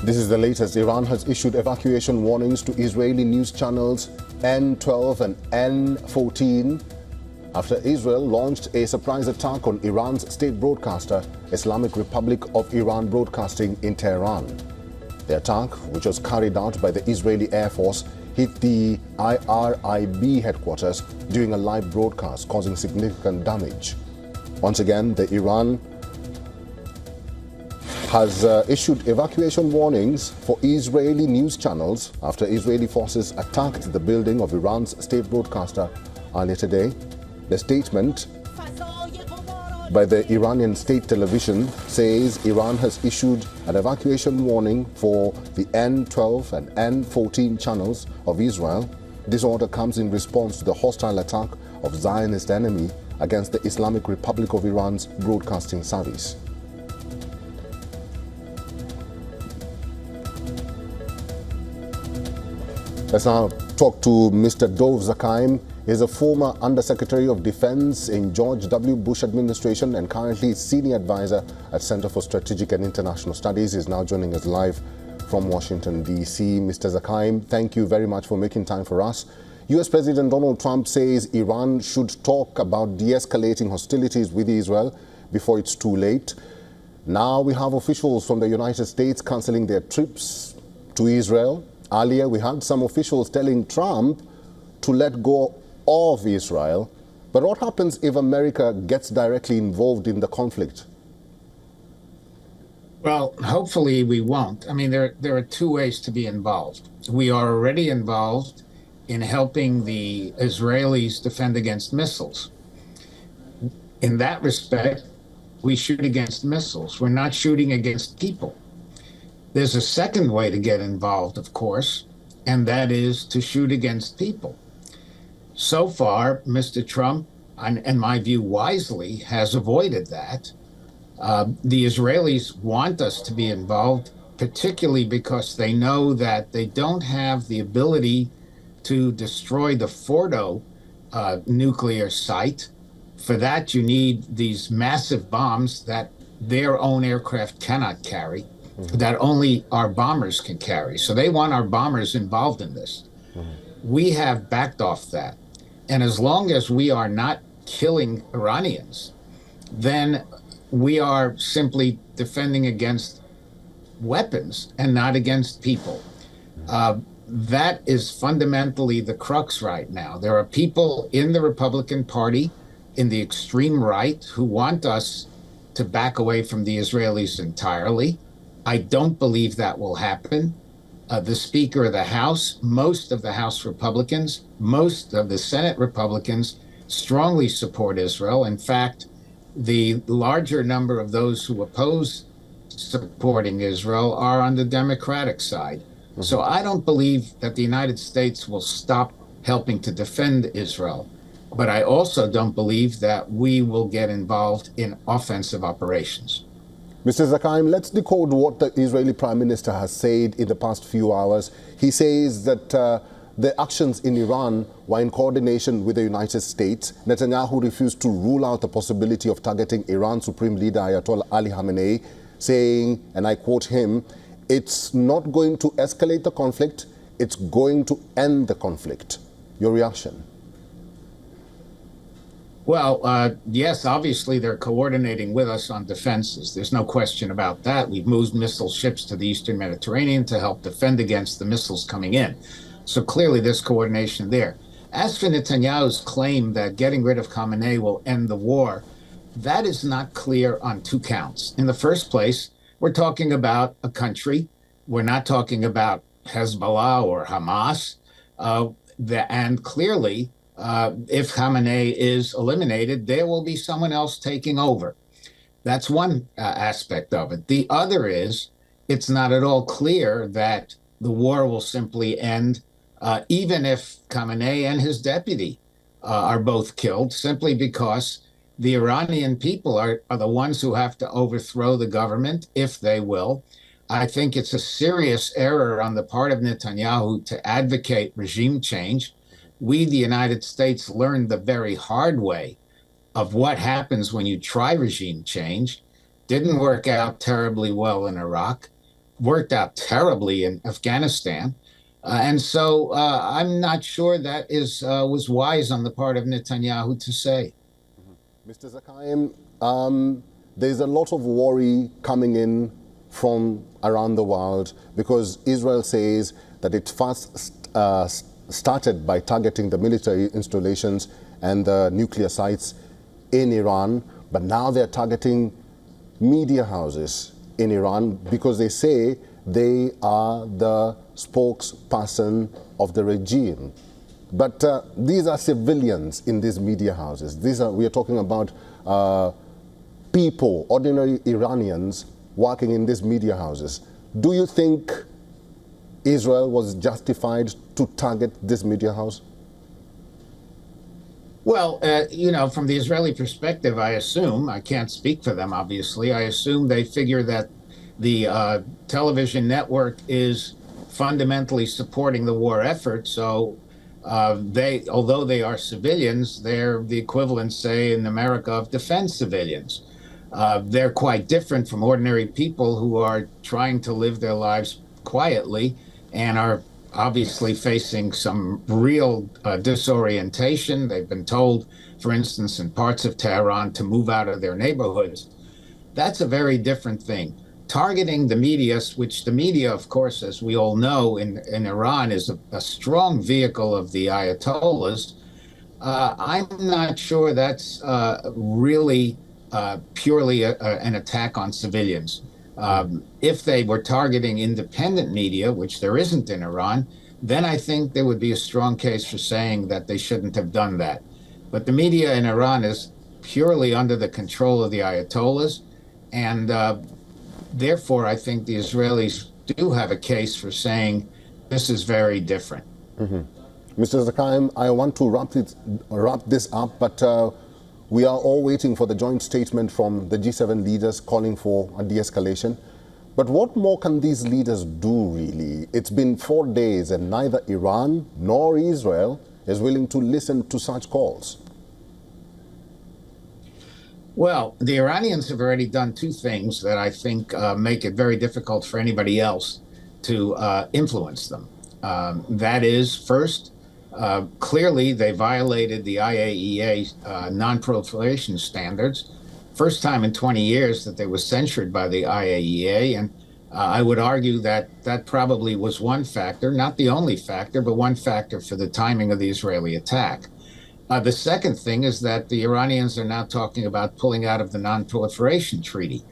This is the latest. Iran has issued evacuation warnings to Israeli news channels N12 and N14 after Israel launched a surprise attack on Iran's state broadcaster, Islamic Republic of Iran Broadcasting in Tehran. The attack, which was carried out by the Israeli Air Force, hit the IRIB headquarters during a live broadcast, causing significant damage. Once again, the Iran has issued evacuation warnings for Israeli news channels after Israeli forces attacked the building of Iran's state broadcaster earlier today. The statement by the Iranian state television says Iran has issued an evacuation warning for the N12 and N14 channels of Israel. This order comes in response to the hostile attack of Zionist enemy against the Islamic Republic of Iran's broadcasting service. Let's now talk to Mr. Dov Zakheim. He's a former Undersecretary of Defense in George W. Bush administration and currently senior advisor at Center for Strategic and International Studies. He's now joining us live from Washington, D.C. Mr. Zakheim, thank you very much for making time for us. U.S. President Donald Trump says Iran should talk about de-escalating hostilities with Israel before it's too late. Now we have officials from the United States cancelling their trips to Israel. Earlier, we had some officials telling Trump to let go of Israel. But what happens if America gets directly involved in the conflict? Well, hopefully we won't. I mean, there are two ways to be involved. We are already involved in helping the Israelis defend against missiles. In that respect, we shoot against missiles. We're not shooting against people. There's a second way to get involved, of course, and that is to shoot against people. So far, Mr. Trump, in my view, wisely has avoided that. The Israelis want us to be involved, particularly because they know that they don't have the ability to destroy the Fordo nuclear site. For that, you need these massive bombs that their own aircraft cannot carry, that only our bombers can carry. So they want our bombers involved in this. We have backed off that. And as long as we are not killing Iranians, then we are simply defending against weapons and not against people. That is fundamentally the crux right now. There are people in the Republican Party, in the extreme right, who want us to back away from the Israelis entirely. I don't believe that will happen. The Speaker of the House, most of the House Republicans, most of the Senate Republicans strongly support Israel. In fact, the larger number of those who oppose supporting Israel are on the Democratic side. So I don't believe that the United States will stop helping to defend Israel. But I also don't believe that we will get involved in offensive operations. Mr. Zakheim, let's decode what the Israeli Prime Minister has said in the past few hours. He says that the actions in Iran were in coordination with the United States. Netanyahu refused to rule out the possibility of targeting Iran's Supreme Leader Ayatollah Ali Khamenei, saying, and I quote him, "It's not going to escalate the conflict, it's going to end the conflict." Your reaction? Well, yes, obviously they're coordinating with us on defenses. There's no question about that. We've moved missile ships to the Eastern Mediterranean to help defend against the missiles coming in. So clearly there's coordination there. As for Netanyahu's claim that getting rid of Khamenei will end the war, that is not clear on two counts. In the first place, we're talking about a country. We're not talking about Hezbollah or Hamas. And clearly, if Khamenei is eliminated, there will be someone else taking over. That's one aspect of it. The other is, it's not at all clear that the war will simply end, even if Khamenei and his deputy are both killed, simply because the Iranian people are the ones who have to overthrow the government, if they will. I think it's a serious error on the part of Netanyahu to advocate regime change. We, the United States, learned the very hard way of what happens when you try regime change. Didn't work out terribly well in Iraq. worked out terribly in Afghanistan. And so I'm not sure that was wise on the part of Netanyahu to say. Mr. Zakaim, there's a lot of worry coming in from around the world because Israel says that it first started by targeting the military installations and the nuclear sites in Iran, but now they're targeting media houses in Iran because they say they are the spokesperson of the regime. But these are civilians in these media houses. We are talking about people, ordinary Iranians working in these media houses. Do you think Israel was justified to target this media house? Well, from the Israeli perspective, I assume, I can't speak for them, obviously, I assume they figure that the television network is fundamentally supporting the war effort. So although they are civilians, they're the equivalent, say, in America of defense civilians. They're quite different from ordinary people who are trying to live their lives quietly and are obviously facing some real disorientation. They've been told, for instance, in parts of Tehran to move out of their neighborhoods. That's a very different thing. Targeting the media, which the media, of course, as we all know, in Iran is a strong vehicle of the Ayatollahs. I'm not sure that's really purely an attack on civilians. If they were targeting independent media, which there isn't in Iran, then I think there would be a strong case for saying that they shouldn't have done that. But the media in Iran is purely under the control of the Ayatollahs, and therefore, I think the Israelis do have a case for saying this is very different. Mr. Zakaim, I want to wrap this up, but we are all waiting for the joint statement from the G7 leaders calling for a de-escalation. But what more can these leaders do, really? It's been 4 days and neither Iran nor Israel is willing to listen to such calls. Well, the Iranians have already done two things that I think make it very difficult for anybody else to influence them. That is, first, clearly they violated the IAEA non-proliferation standards. First time in 20 years that they were censured by the IAEA, and I would argue that that probably was one factor, not the only factor, but one factor for the timing of the Israeli attack. The second thing is that the Iranians are now talking about pulling out of the non-proliferation treaty.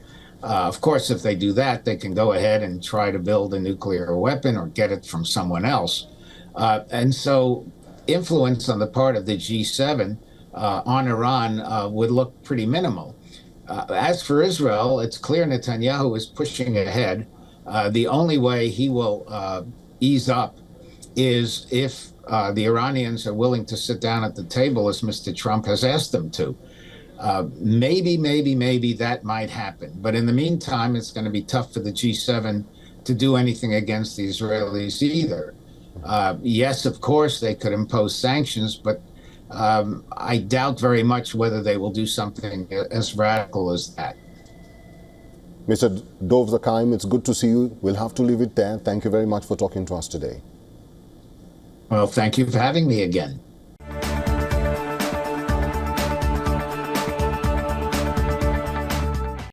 Of course, if they do that, they can go ahead and try to build a nuclear weapon or get it from someone else. And so influence on the part of the G7 on Iran would look pretty minimal. As for Israel, it's clear Netanyahu is pushing ahead. The only way he will ease up is if the Iranians are willing to sit down at the table as Mr. Trump has asked them to. Maybe that might happen. But in the meantime, it's going to be tough for the G7 to do anything against the Israelis either. Yes, of course, they could impose sanctions, but I doubt very much whether they will do something as radical as that. Mr. Dov Zakaim, it's good to see you. We'll have to leave it there. Thank you very much for talking to us today. Well, thank you for having me again.